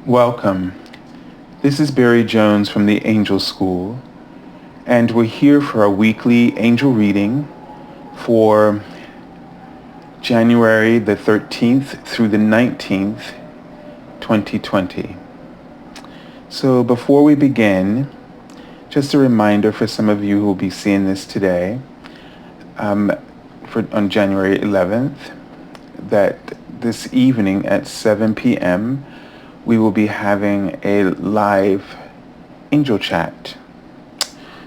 Welcome. This is Barry Jones from the Angel School, and we're here for a weekly angel reading for January the 13th through the 19th, 2020. So before we begin, just a reminder for some of you who will be seeing this today, on January 11th, that this evening at 7 p.m., we will be having a live angel chat.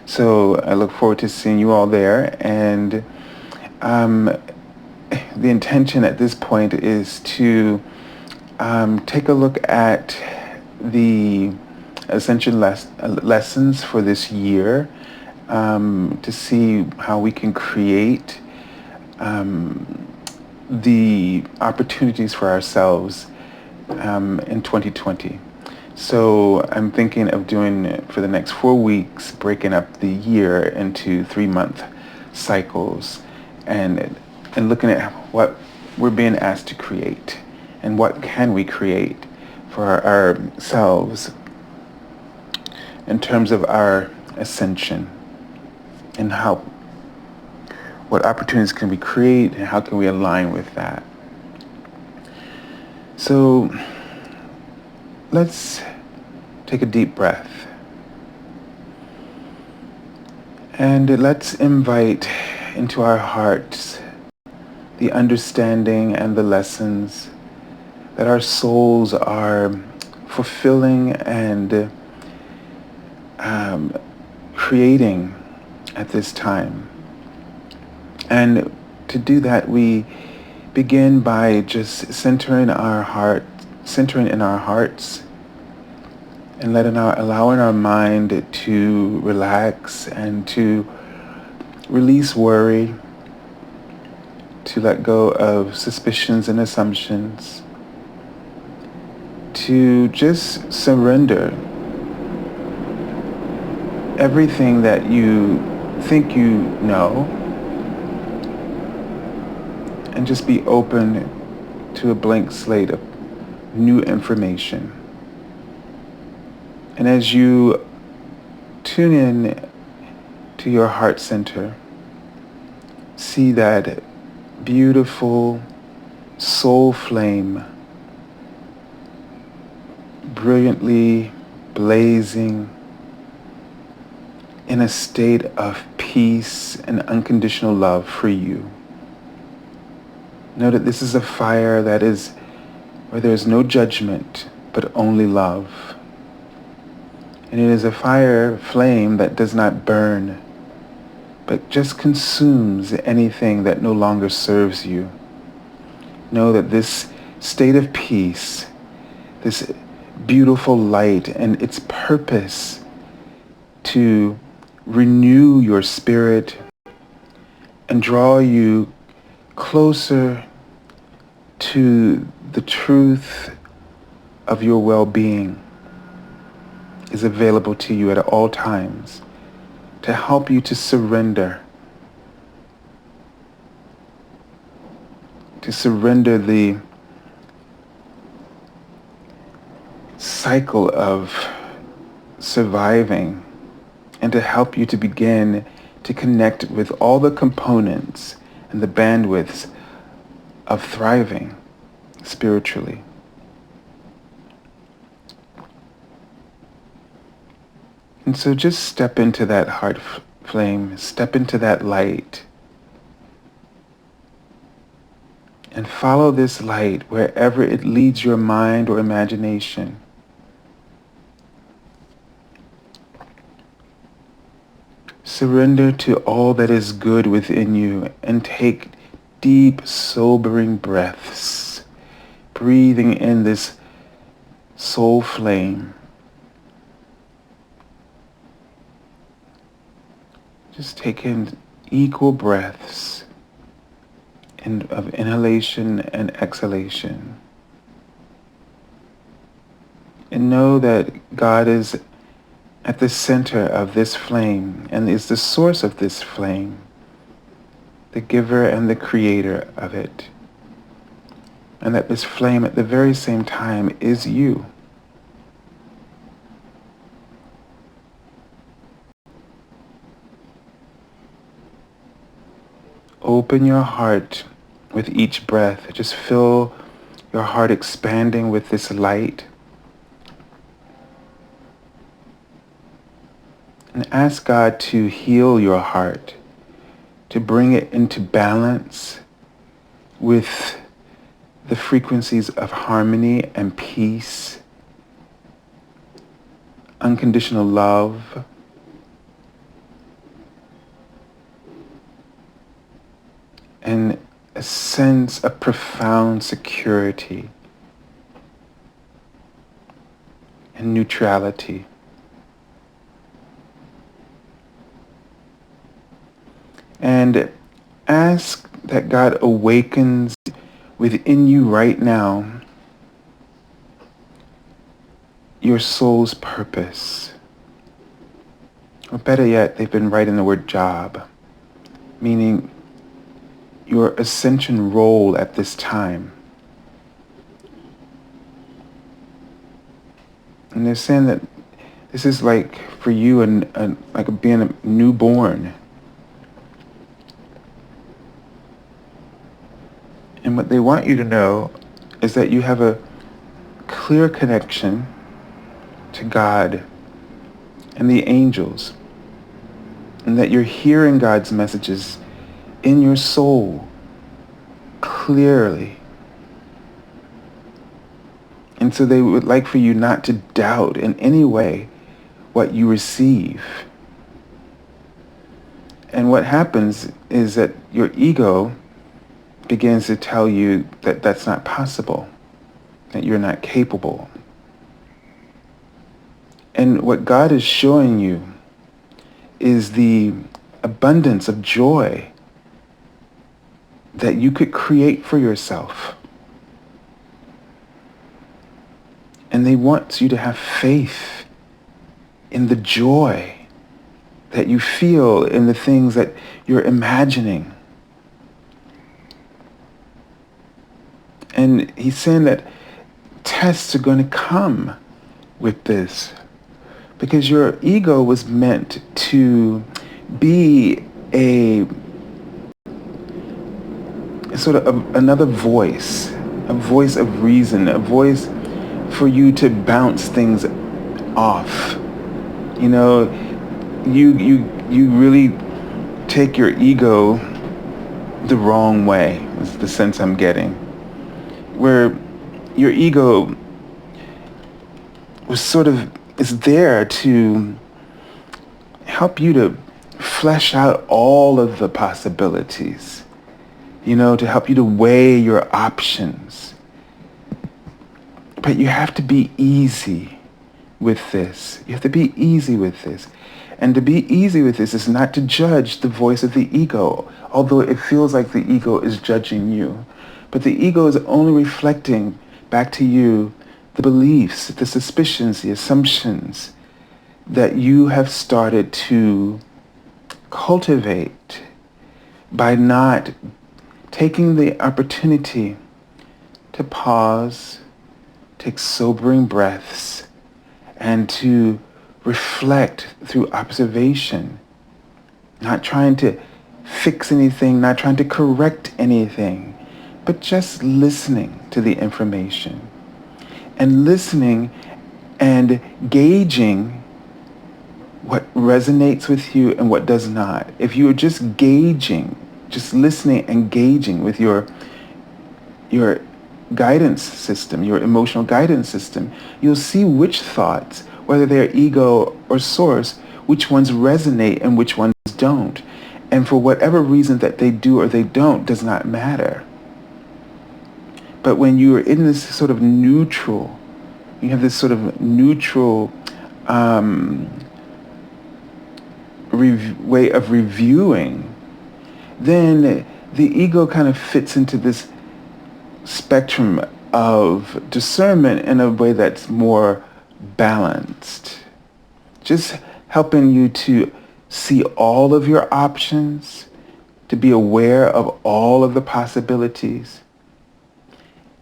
So I look forward to seeing you all there. And the intention at this point is to take a look at the Ascension lessons for this year, to see how we can create the opportunities for ourselves in 2020. So I'm thinking of doing, for the next 4 weeks, breaking up the year into 3-month cycles and looking at what we're being asked to create and what can we create for ourselves in terms of our ascension, and what opportunities can we create and how can we align with that. So let's take a deep breath and let's invite into our hearts the understanding and the lessons that our souls are fulfilling and creating at this time. And to do that, we begin by just centering in our hearts and allowing our mind to relax and to release worry, to let go of suspicions and assumptions, to just surrender everything that you think you know, and just be open to a blank slate of new information. And as you tune in to your heart center, see that beautiful soul flame brilliantly blazing in a state of peace and unconditional love for you. Know that this is a fire that is where there is no judgment, but only love. And it is a flame that does not burn, but just consumes anything that no longer serves you. Know that this state of peace, this beautiful light, and its purpose to renew your spirit and draw you closer to the truth of your well-being is available to you at all times to help you to surrender the cycle of surviving and to help you to begin to connect with all the components and the bandwidths of thriving spiritually. And so just step into that heart flame, step into that light, and follow this light wherever it leads your mind or imagination. Surrender to all that is good within you and take deep, sobering breaths, breathing in this soul flame. Just take in equal breaths of inhalation and exhalation. And know that God is at the center of this flame and is the source of this flame, the giver and the creator of it. And that this flame at the very same time is you. open your heart with each breath. Just feel your heart expanding with this light. And ask God to heal your heart, to bring it into balance with the frequencies of harmony and peace, unconditional love, and a sense of profound security and neutrality. And ask that God awakens within you right now your soul's purpose. Or better yet, they've been writing the word job, meaning your ascension role at this time. And they're saying that this is like for you like being a newborn. And what they want you to know is that you have a clear connection to God and the angels, and that you're hearing God's messages in your soul clearly. And so they would like for you not to doubt in any way what you receive. And what happens is that your ego begins to tell you that that's not possible, that you're not capable. And what God is showing you is the abundance of joy that you could create for yourself. And they want you to have faith in the joy that you feel in the things that you're imagining. And he's saying that tests are going to come with this, because your ego was meant to be a sort of another voice, a voice of reason, a voice for you to bounce things off. You know, you really take your ego the wrong way, is the sense I'm getting. Where your ego is there to help you to flesh out all of the possibilities, to help you to weigh your options. But you have to be easy with this. You have to be easy with this. And to be easy with this is not to judge the voice of the ego, although it feels like the ego is judging you. But the ego is only reflecting back to you the beliefs, the suspicions, the assumptions that you have started to cultivate by not taking the opportunity to pause, take sobering breaths, and to reflect through observation, not trying to fix anything, not trying to correct anything, but just listening to the information and listening and gauging what resonates with you and what does not. If you are just gauging, just listening and gauging with your guidance system, your emotional guidance system, you'll see which thoughts, whether they're ego or source, which ones resonate and which ones don't. And for whatever reason that they do or they don't does not matter. But when you are in this sort of neutral, you have this sort of neutral way of reviewing, then the ego kind of fits into this spectrum of discernment in a way that's more balanced. Just helping you to see all of your options, to be aware of all of the possibilities,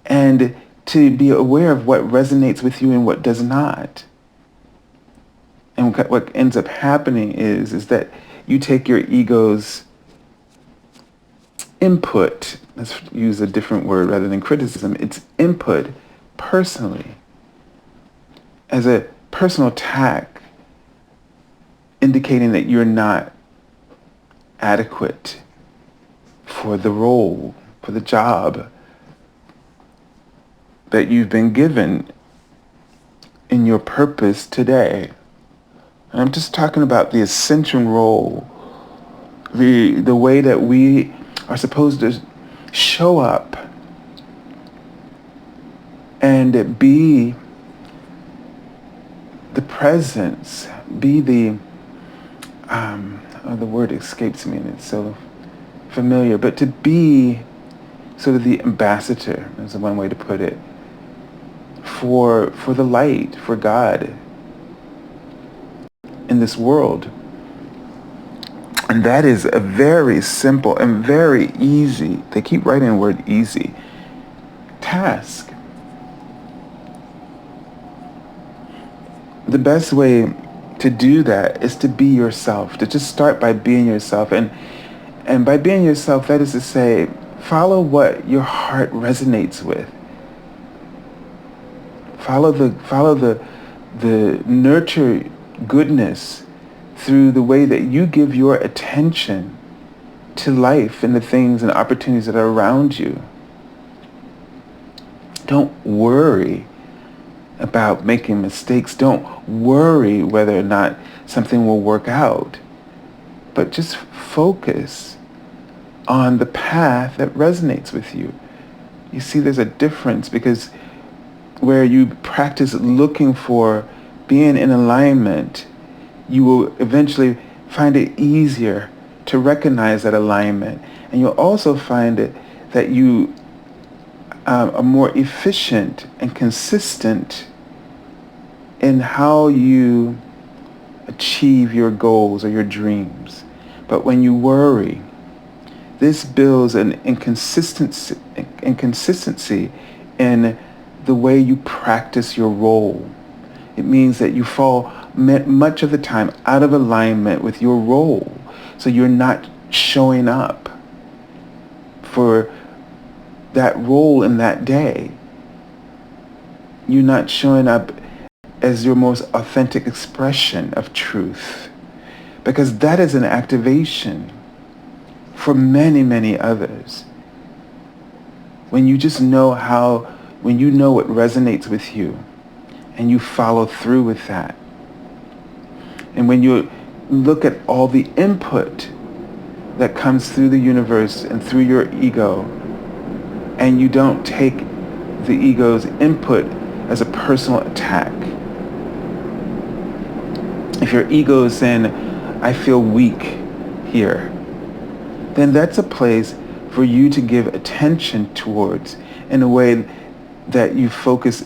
and to be aware of what resonates with you and what does not. And what ends up happening is that you take your ego's input. Let's use a different word rather than criticism. It's input personally as a personal attack, indicating that you're not adequate for the role, for the job that you've been given in your purpose today. And I'm just talking about the ascension role, the way that we are supposed to show up and be the presence, be the word escapes me and it's so familiar, but to be sort of the ambassador, is one way to put it, for the light, for God in this world. And that is a very simple and very easy, they keep writing the word easy, task. The best way to do that is to be yourself, to just start by being yourself. And by being yourself, that is to say, follow what your heart resonates with. Follow the nurture goodness through the way that you give your attention to life and the things and opportunities that are around you. Don't worry about making mistakes. Don't worry whether or not something will work out. But just focus on the path that resonates with you. You see, there's a difference, because where you practice looking for being in alignment, you will eventually find it easier to recognize that alignment. And you'll also find it that you are more efficient and consistent in how you achieve your goals or your dreams. But when you worry, this builds an inconsistency in the way you practice your role. It means that you fall much of the time out of alignment with your role. So you're not showing up for that role in that day. You're not showing up as your most authentic expression of truth, because that is an activation for many, many others. When you just know when you know what resonates with you and you follow through with that. And when you look at all the input that comes through the universe and through your ego, and you don't take the ego's input as a personal attack. If your ego is saying, I feel weak here, then that's a place for you to give attention towards in a way that you focus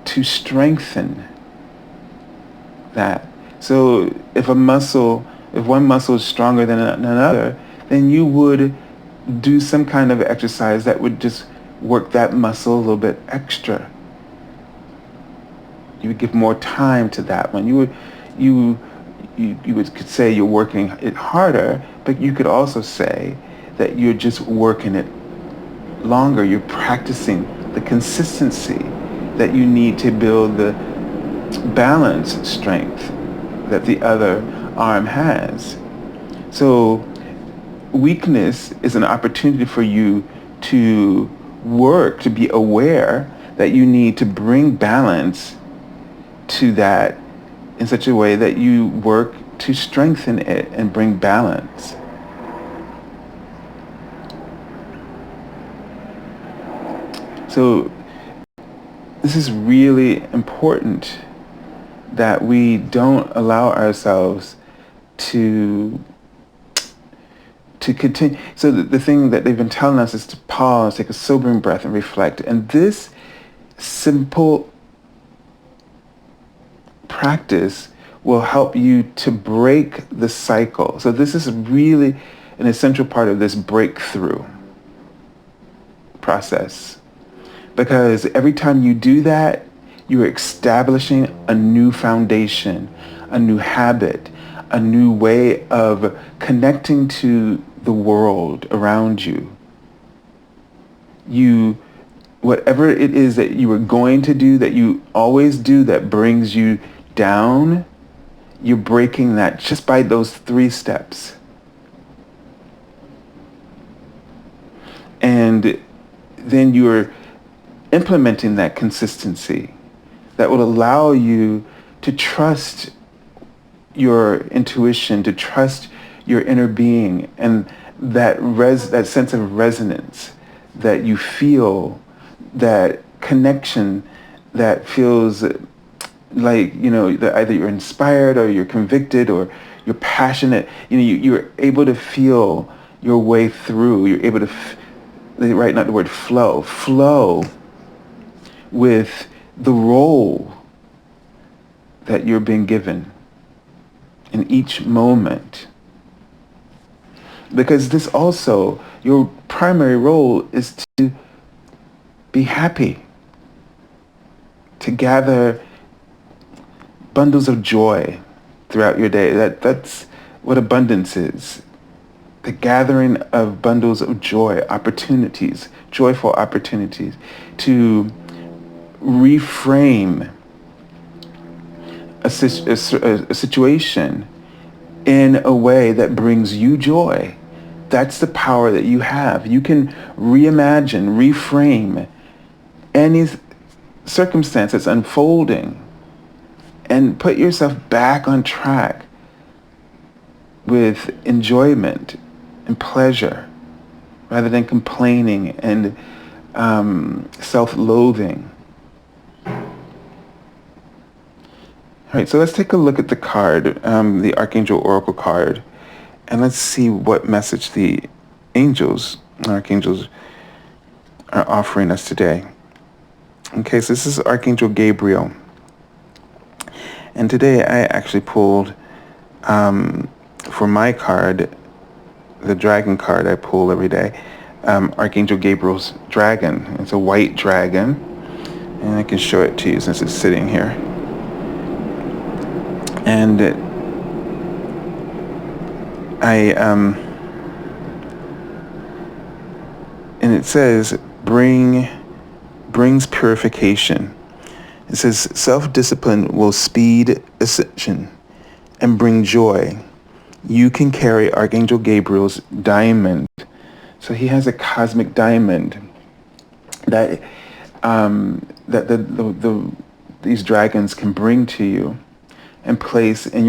to strengthen that. So if one muscle is stronger than another, then you would do some kind of exercise that would just work that muscle a little bit extra. You would give more time to that one. You could say you're working it harder, but you could also say that you're just working it longer. You're practicing the consistency that you need to build the balance strength that the other arm has. So weakness is an opportunity for you to work, to be aware that you need to bring balance to that in such a way that you work to strengthen it and bring balance. So this is really important, that we don't allow ourselves to continue. So the thing that they've been telling us is to pause, take a sobering breath, and reflect. And this simple practice will help you to break the cycle. So this is really an essential part of this breakthrough process. Because every time you do that, you're establishing a new foundation, a new habit, a new way of connecting to the world around you. Whatever it is that you were going to do, that you always do, that brings you down, you're breaking that just by those 3 steps. And then you're implementing that consistency that will allow you to trust your intuition, to trust your inner being, and that sense of resonance that you feel, that connection that feels like, that either you're inspired or you're convicted or you're passionate. You're able to feel your way through. You're able to, right, not the word flow with the role that you're being given in each moment. Because this also, your primary role is to be happy, to gather bundles of joy throughout your day. That's what abundance is. The gathering of bundles of joy, opportunities, joyful opportunities, to reframe a situation in a way that brings you joy. That's the power that you have. You can reimagine, reframe any circumstance that's unfolding and put yourself back on track with enjoyment and pleasure rather than complaining and self-loathing. All right, so let's take a look at the card, the Archangel Oracle card, and let's see what message the archangels are offering us today. Okay, so this is Archangel Gabriel. And today I actually pulled, for my card, the dragon card I pull every day, Archangel Gabriel's dragon. It's a white dragon, and I can show it to you since it's sitting here. And and it says, brings purification. It says, self-discipline will speed ascension and bring joy. You can carry Archangel Gabriel's diamond. So he has a cosmic diamond that these dragons can bring to you and place in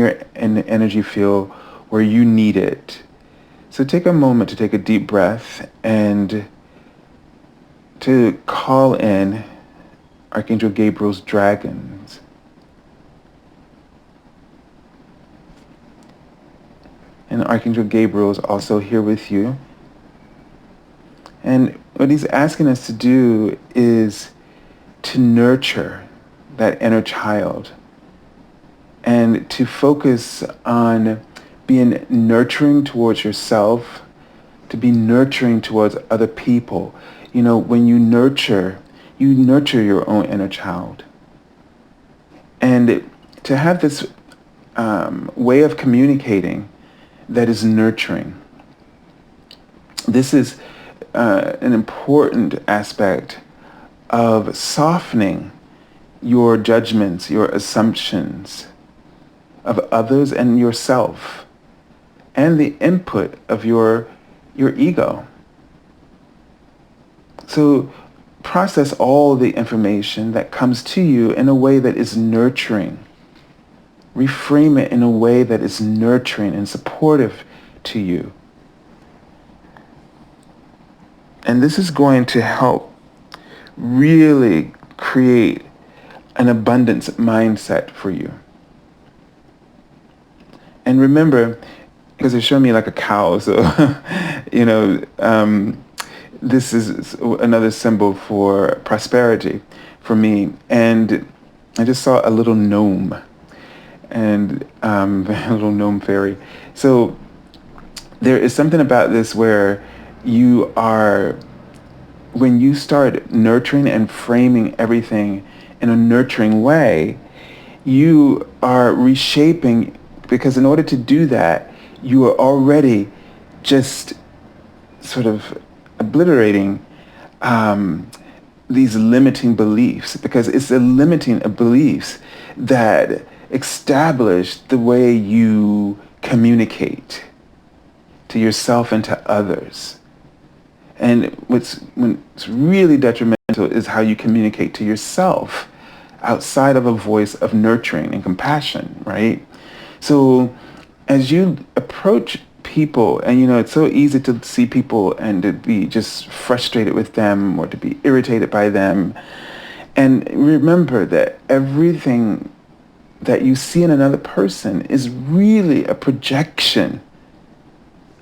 the energy field where you need it. So take a moment to take a deep breath and to call in Archangel Gabriel's dragons. And Archangel Gabriel is also here with you. And what he's asking us to do is to nurture that inner child and to focus on being nurturing towards yourself, to be nurturing towards other people. When you nurture your own inner child. And to have this way of communicating that is nurturing. This is an important aspect of softening your judgments, your assumptions of others and yourself, and the input of your ego. So process all the information that comes to you in a way that is nurturing. Reframe it in a way that is nurturing and supportive to you. And this is going to help really create an abundance mindset for you. And remember, because they're showing me like a cow, so, this is another symbol for prosperity for me. And I just saw a little gnome and a little gnome fairy. So there is something about this where when you start nurturing and framing everything in a nurturing way, you are reshaping, because in order to do that, you are already just sort of obliterating these limiting beliefs, because it's the limiting beliefs that establish the way you communicate to yourself and to others. And what's really detrimental is how you communicate to yourself outside of a voice of nurturing and compassion, right? So as you approach people, and it's so easy to see people and to be just frustrated with them or to be irritated by them. And remember that everything that you see in another person is really a projection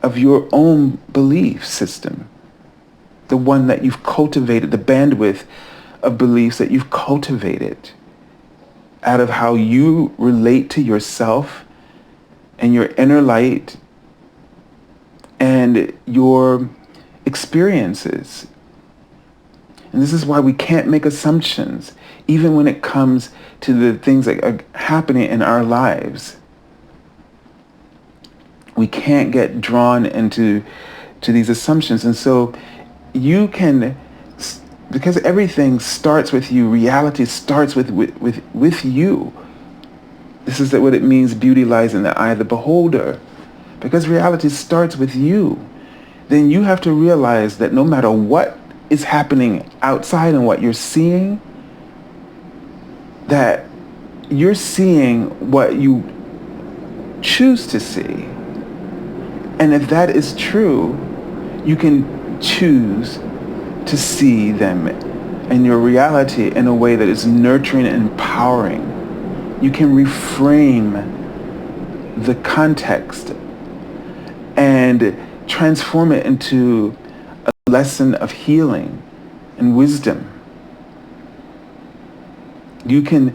of your own belief system. The one that you've cultivated, the bandwidth of beliefs that you've cultivated out of how you relate to yourself and your inner light and your experiences. And this is why we can't make assumptions, even when it comes to the things that are happening in our lives. We can't get drawn into these assumptions. And so you can, because everything starts with you, reality starts with you. This is what it means, beauty lies in the eye of the beholder. Because reality starts with you. Then you have to realize that no matter what is happening outside and what you're seeing, that you're seeing what you choose to see. And if that is true, you can choose to see them and your reality in a way that is nurturing and empowering. You can reframe the context and transform it into a lesson of healing and wisdom. You can,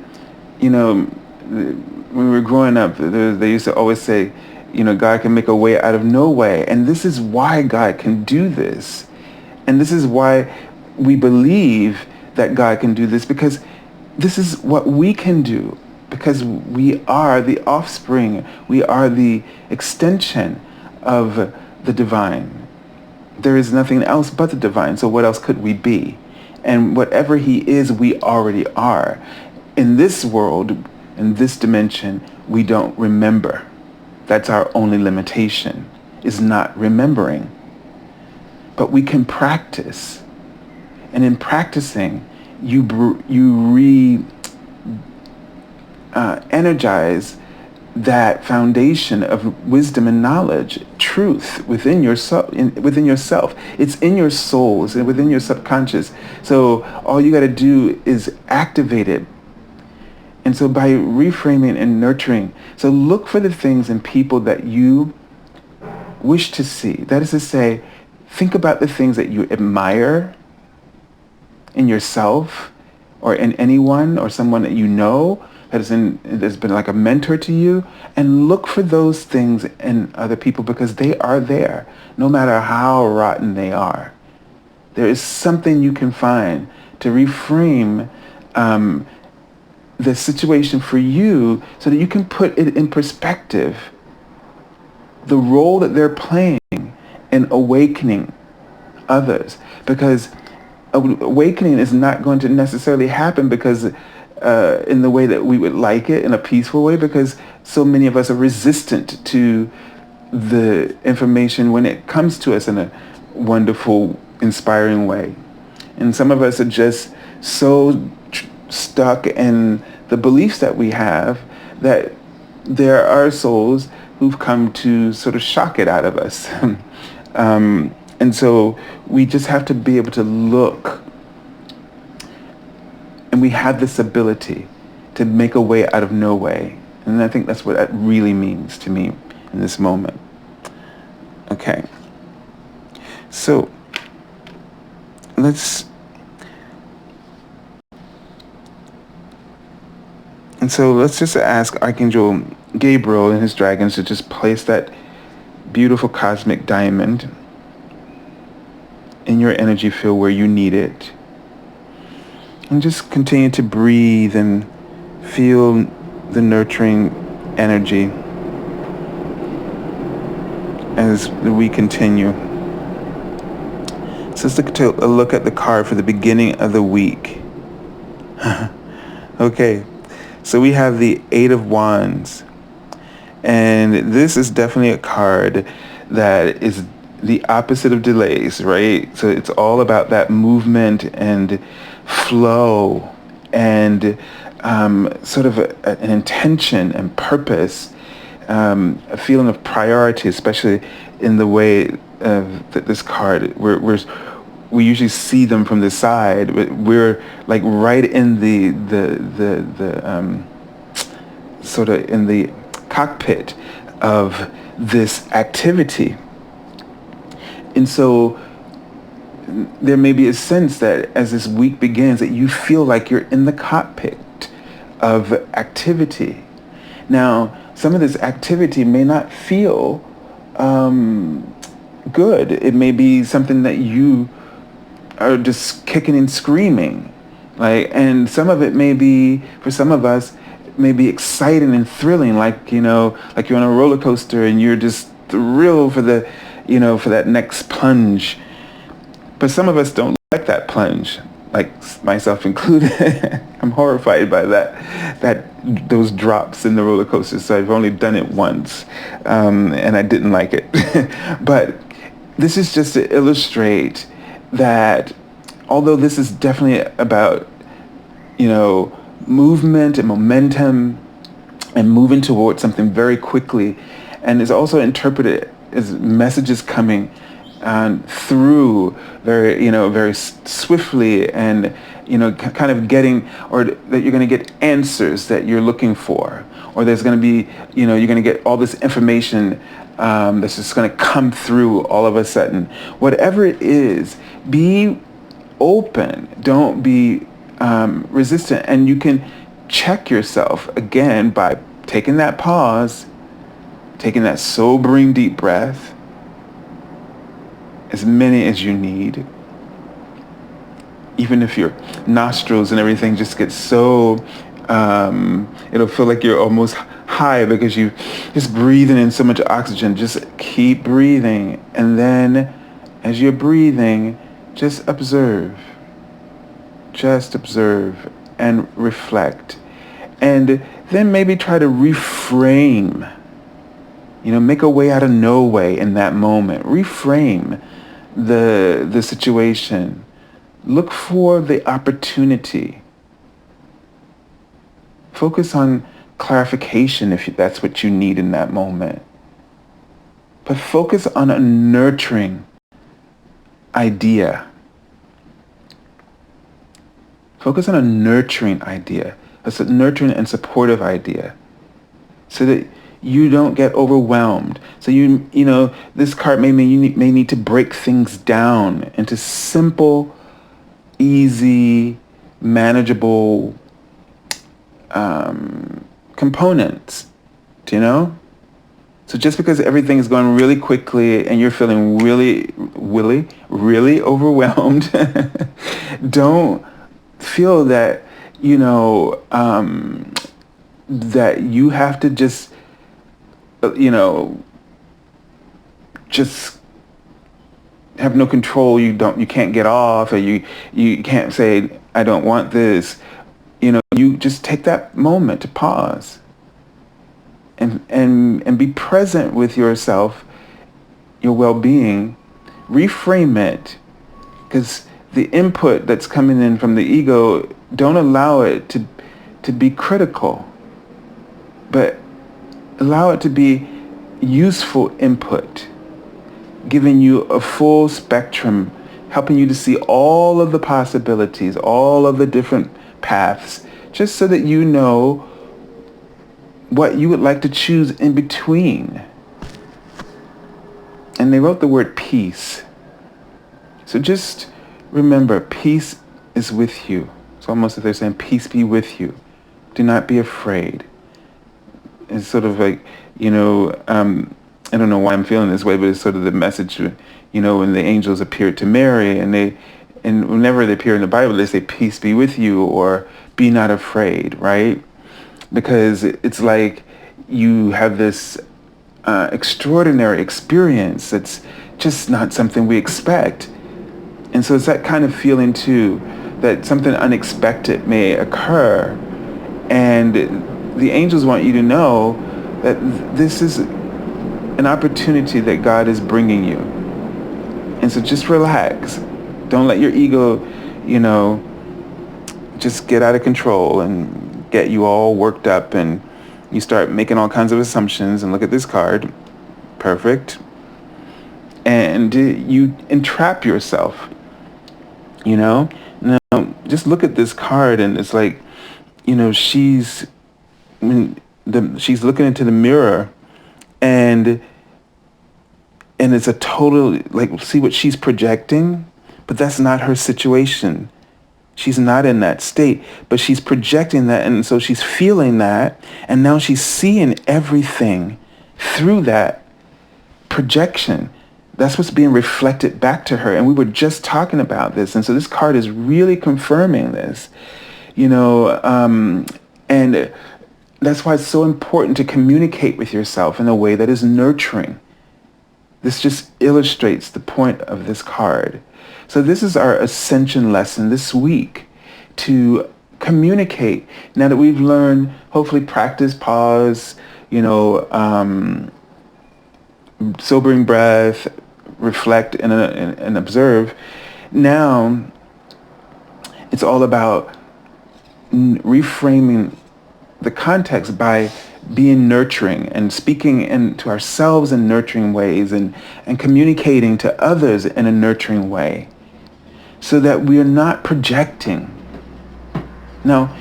when we were growing up, they used to always say, God can make a way out of no way. And this is why God can do this. And this is why we believe that God can do this, because this is what we can do, because we are the offspring. We are the extension of the divine. There is nothing else but the divine. So what else could we be? And whatever he is, we already are. In this world, in this dimension, we don't remember. That's our only limitation, is not remembering. But we can practice. And in practicing, you energize that foundation of wisdom and knowledge, truth within yourself. It's in your souls and within your subconscious. So all you got to do is activate it. And so by reframing and nurturing, so look for the things and people that you wish to see. That is to say, think about the things that you admire in yourself or in anyone or someone that you know that's been like a mentor to you, and look for those things in other people, because they are there, no matter how rotten they are. There is something you can find to reframe the situation for you so that you can put it in perspective. The role that they're playing in awakening others, because awakening is not going to necessarily happen because in the way that we would like it, in a peaceful way, because so many of us are resistant to the information when it comes to us in a wonderful, inspiring way. And some of us are just so stuck in the beliefs that we have that there are souls who've come to sort of shock it out of us. And so we just have to be able to look. And we have this ability to make a way out of no way. And I think that's what that really means to me in this moment. Okay. So let's just ask Archangel Gabriel and his dragons to just place that beautiful cosmic diamond in your energy field where you need it. And just continue to breathe and feel the nurturing energy as we continue. So let's take a look at the card for the beginning of the week. Okay, so we have the Eight of Wands. And this is definitely a card that is the opposite of delays, right? So it's all about that movement and flow and sort of an intention and purpose, a feeling of priority, especially in the way of this card. We usually see them from the side, but we're like right in the sort of in the cockpit of this activity. And so there may be a sense that as this week begins that you feel like you're in the cockpit of activity. Now, some of this activity may not feel good. It may be something that you are just kicking and screaming. And some of it may be, for some of us, may be exciting and thrilling, like you're on a roller coaster and you're just thrilled for for that next plunge. But some of us don't like that plunge, like myself included. I'm horrified by those drops in the roller coaster. So I've only done it once, and I didn't like it. But this is just to illustrate that although this is definitely about, movement and momentum and moving towards something very quickly, and is also interpreted as messages coming through very swiftly, and kind of getting, or that you're going to get answers that you're looking for, or there's going to be you're going to get all this information that's just going to come through all of a sudden. Whatever it is, be open. Don't be resistant. And you can check yourself again by taking that pause, taking that sobering deep breath, as many as you need. Even if your nostrils and everything just get so, it'll feel like you're almost high because you just breathing in so much oxygen. Just keep breathing. And then as you're breathing, just observe. Just observe and reflect. And then maybe try to reframe. Make a way out of no way in that moment. Reframe the situation. Look for the opportunity. Focus on clarification if that's what you need in that moment. But focus on a nurturing idea. Focus on a nurturing idea, a nurturing and supportive idea, so that you don't get overwhelmed. So this card may need to break things down into simple, easy, manageable components. So just because everything is going really quickly and you're feeling really overwhelmed, don't feel that that you have to just have no control. You can't get off, or you can't say, I don't want this. You just take that moment to pause and be present with yourself, your well-being. Reframe it, because the input that's coming in from the ego, don't allow it to be critical, but allow it to be useful input, giving you a full spectrum, helping you to see all of the possibilities, all of the different paths, just so that you know what you would like to choose in between. And they wrote the word peace. So just remember, peace is with you. It's almost as they're saying, peace be with you. Do not be afraid. It's sort of like, I don't know why I'm feeling this way, but it's sort of the message, when the angels appeared to Mary, and whenever they appear in the Bible, they say, peace be with you, or be not afraid, right? Because it's like you have this extraordinary experience that's just not something we expect. And so it's that kind of feeling too, that something unexpected may occur. And the angels want you to know that this is an opportunity that God is bringing you. And so just relax. Don't let your ego, just get out of control and get you all worked up, and you start making all kinds of assumptions. And look at this card. Perfect. And you entrap yourself, Now, just look at this card, and it's like, she's looking into the mirror, and it's a total, like, see what she's projecting? But that's not her situation. She's not in that state, but she's projecting that, and so she's feeling that, and now she's seeing everything through that projection. That's what's being reflected back to her, and we were just talking about this, and so this card is really confirming this, and that's why it's so important to communicate with yourself in a way that is nurturing. This just illustrates the point of this card. So this is our Ascension lesson this week, to communicate. Now that we've learned, hopefully practice, pause, sobering breath, reflect and observe. Now it's all about reframing the context by being nurturing and speaking into ourselves in nurturing ways, and communicating to others in a nurturing way, so that we are not projecting. Now,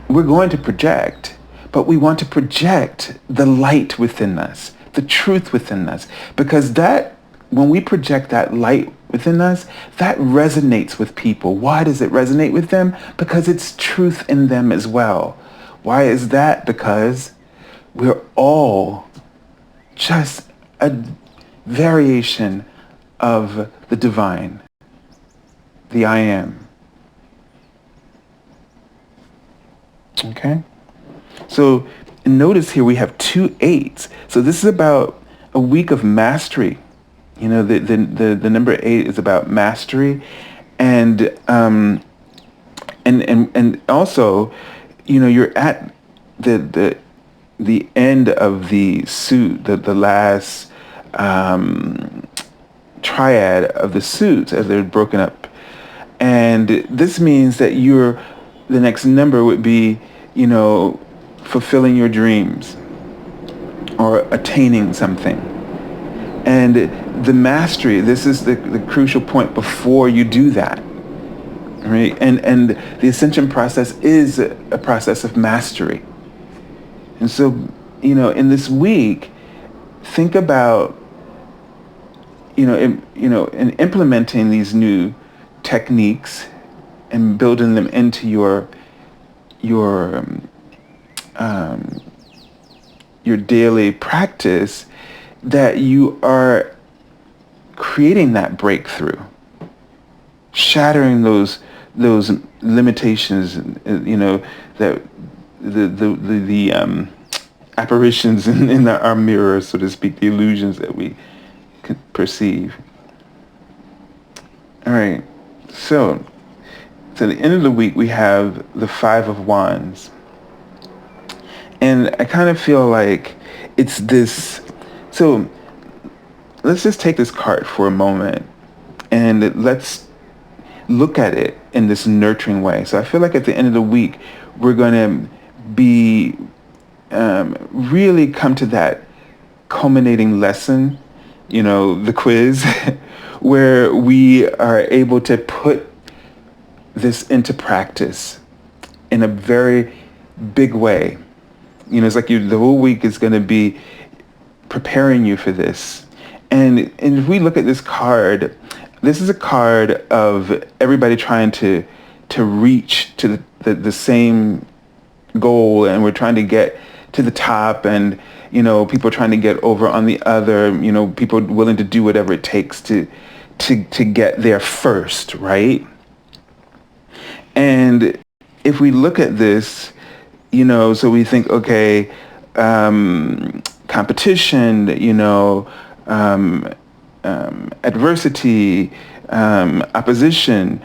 we're going to project, but we want to project the light within us, the truth within us, because that, when we project that light within us, that resonates with people. Why does it resonate with them? Because it's truth in them as well. Why is that? Because we're all just a variation of the divine, the I am. Okay? So notice here we have 2 8s. So this is about a week of mastery. The number 8 is about mastery, and also, you're at the end of the suit, the last triad of the suits as they're broken up, and this means that the next number would be, fulfilling your dreams or attaining something. And the mastery, this is the crucial point before you do that, right? And the Ascension process is a process of mastery. And so, in this week, think about, in implementing these new techniques and building them into your daily practice, that you are creating that breakthrough, shattering those limitations, that the apparitions in our mirror, so to speak, the illusions that we can perceive. All right, so at the end of the week, we have the 5 of Wands. And I kind of feel like it's this. So let's just take this card for a moment, and let's look at it in this nurturing way. So I feel like at the end of the week, we're going to be really come to that culminating lesson, the quiz, where we are able to put this into practice in a very big way. It's like the whole week is going to be preparing you for this. And if we look at this card, this is a card of everybody trying to reach to the same goal, and we're trying to get to the top, and people trying to get over on the other, people willing to do whatever it takes to get there first, right? And if we look at this, so we think, okay, competition, adversity, opposition.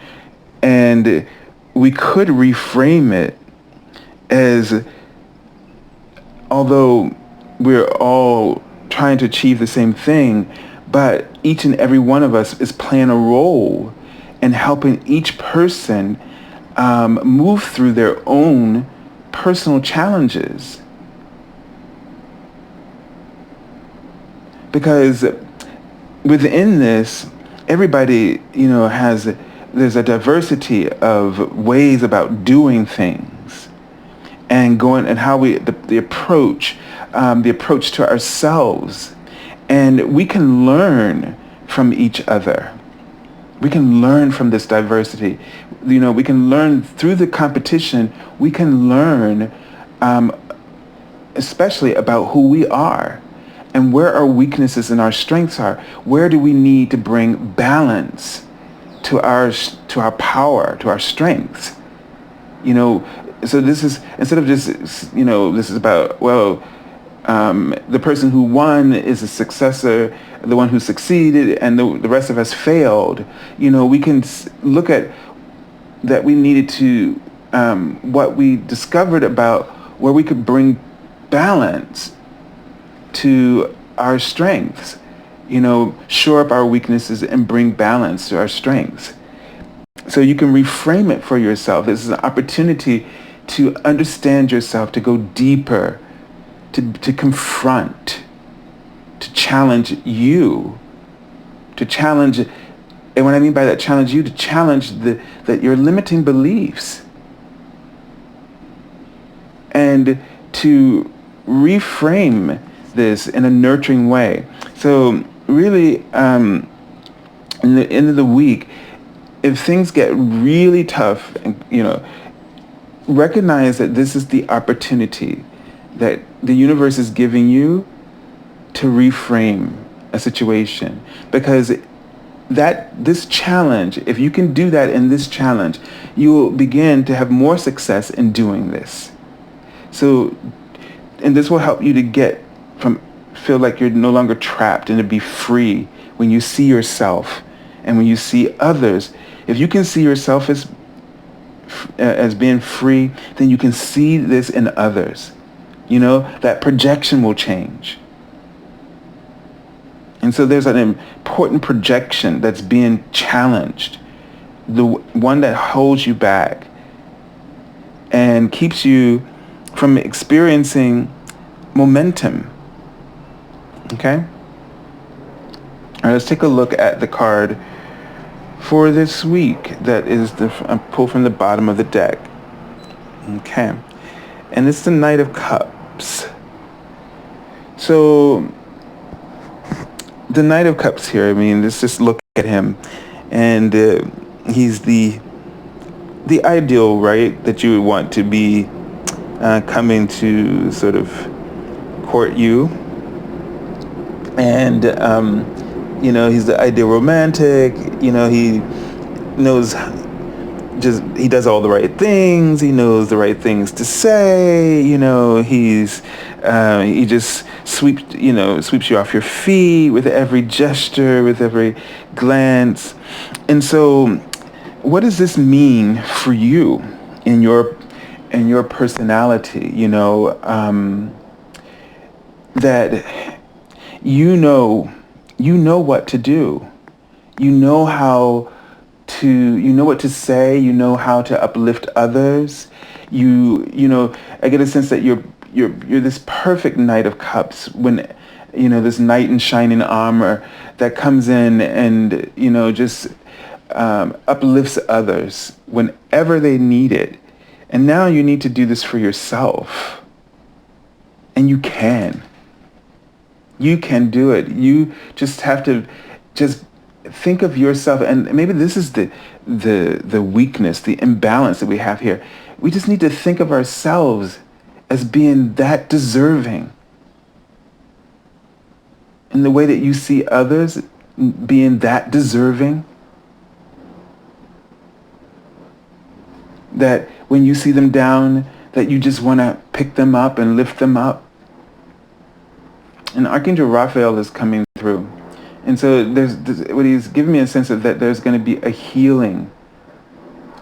And we could reframe it as, although we're all trying to achieve the same thing, but each and every one of us is playing a role in helping each person move through their own personal challenges. Because within this, everybody, there's a diversity of ways about doing things and how the approach to ourselves. And we can learn from each other. We can learn from this diversity. We can learn through the competition. We can learn especially about who we are and where our weaknesses and our strengths are. Where do we need to bring balance to our power, to our strengths? So this is, instead of just, this is about, the person who won is a successor, the one who succeeded, and the rest of us failed. We can look at that we needed to, what we discovered about where we could bring balance to our strengths, shore up our weaknesses and bring balance to our strengths. So you can reframe it for yourself. This is an opportunity to understand yourself, to go deeper, to confront, to challenge you, to challenge, and what I mean by that, challenge you, to challenge that your limiting beliefs, and to reframe this in a nurturing way. So really, in the end of the week, if things get really tough, recognize that this is the opportunity that the universe is giving you to reframe a situation. Because this challenge, if you can do that in this challenge, you will begin to have more success in doing this. So, and this will help you to feel like you're no longer trapped, and to be free when you see yourself and when you see others. If you can see yourself as being free, then you can see this in others. That projection will change. And so there's an important projection that's being challenged, the one that holds you back and keeps you from experiencing momentum. Okay? All right, let's take a look at the card for this week. That is I pulled from the bottom of the deck. Okay. And it's the Knight of Cups. So the Knight of Cups here, let's just look at him. And he's the ideal, right, that you would want to be coming to sort of court you. And, he's the ideal romantic. He knows he does all the right things. He knows the right things to say. He just sweeps you off your feet with every gesture, with every glance. And so what does this mean for you in your personality? That you know what to do. You know what to say. You know how to uplift others. I get a sense that you're this perfect Knight of Cups, when this knight in shining armor that comes in and just uplifts others whenever they need it. And now you need to do this for yourself, and you can do it. You just have to just think of yourself, and maybe this is the weakness, the imbalance that we have here. We just need to think of ourselves as being that deserving, in the way that you see others being that deserving, that when you see them down, that you just want to pick them up and lift them up. And Archangel Raphael is coming through, And so what he's giving me a sense of that there's going to be a healing.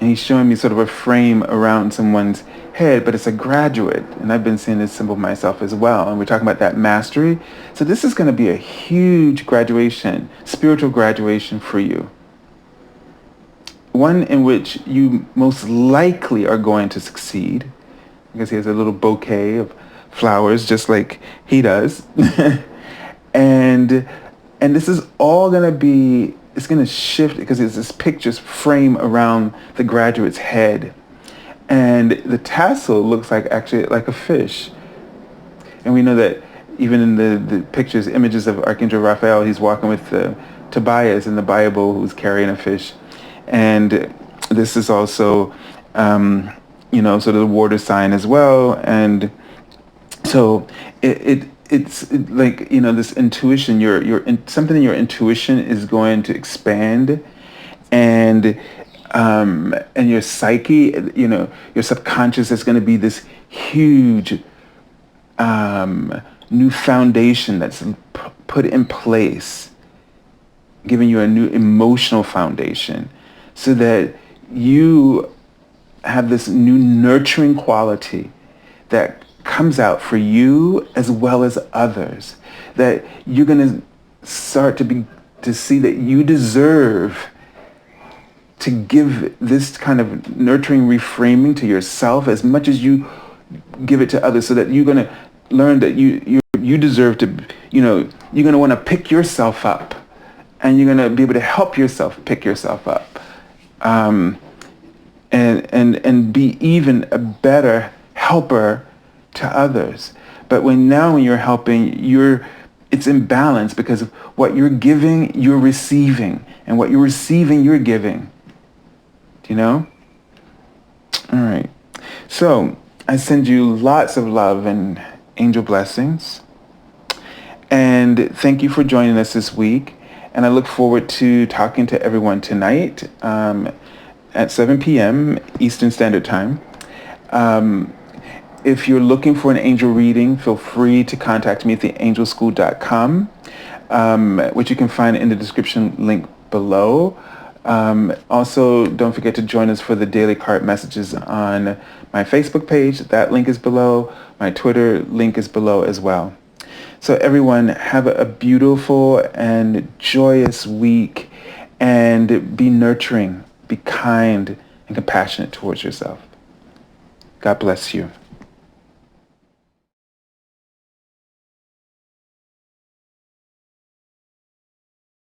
And he's showing me sort of a frame around someone's head, but it's a graduate. And I've been seeing this symbol myself as well. And we're talking about that mastery. So this is going to be a huge graduation, spiritual graduation for you. One in which you most likely are going to succeed, because he has a little bouquet of flowers just like he does. and this is all going to be, it's going to shift because it's this picture's frame around the graduate's head. And the tassel looks like actually like a fish. And we know that even in the pictures, images of Archangel Raphael, he's walking with Tobias in the Bible who's carrying a fish. And this is also, sort of the water sign as well. And so it's like, this intuition, something in your intuition is going to expand, and your psyche, your subconscious is going to be this huge new foundation that's put in place, giving you a new emotional foundation, so that you have this new nurturing quality that comes out for you as well as others, that you're going to start to see that you deserve to give this kind of nurturing reframing to yourself as much as you give it to others, so that you're going to learn that you deserve to, you're going to want to pick yourself up, and you're going to be able to help yourself pick yourself up, and be even a better helper to others. But when you're helping, it's in balance, because what you're giving, you're receiving, and what you're receiving, you're giving. Do you know? All right. So I send you lots of love and angel blessings. And thank you for joining us this week. And I look forward to talking to everyone tonight at 7 p.m. Eastern Standard Time. If you're looking for an angel reading, feel free to contact me at theangelschool.com, which you can find in the description link below. Also, don't forget to join us for the daily card messages on my Facebook page. That link is below. My Twitter link is below as well. So everyone, have a beautiful and joyous week, and be nurturing, be kind, and compassionate towards yourself. God bless you.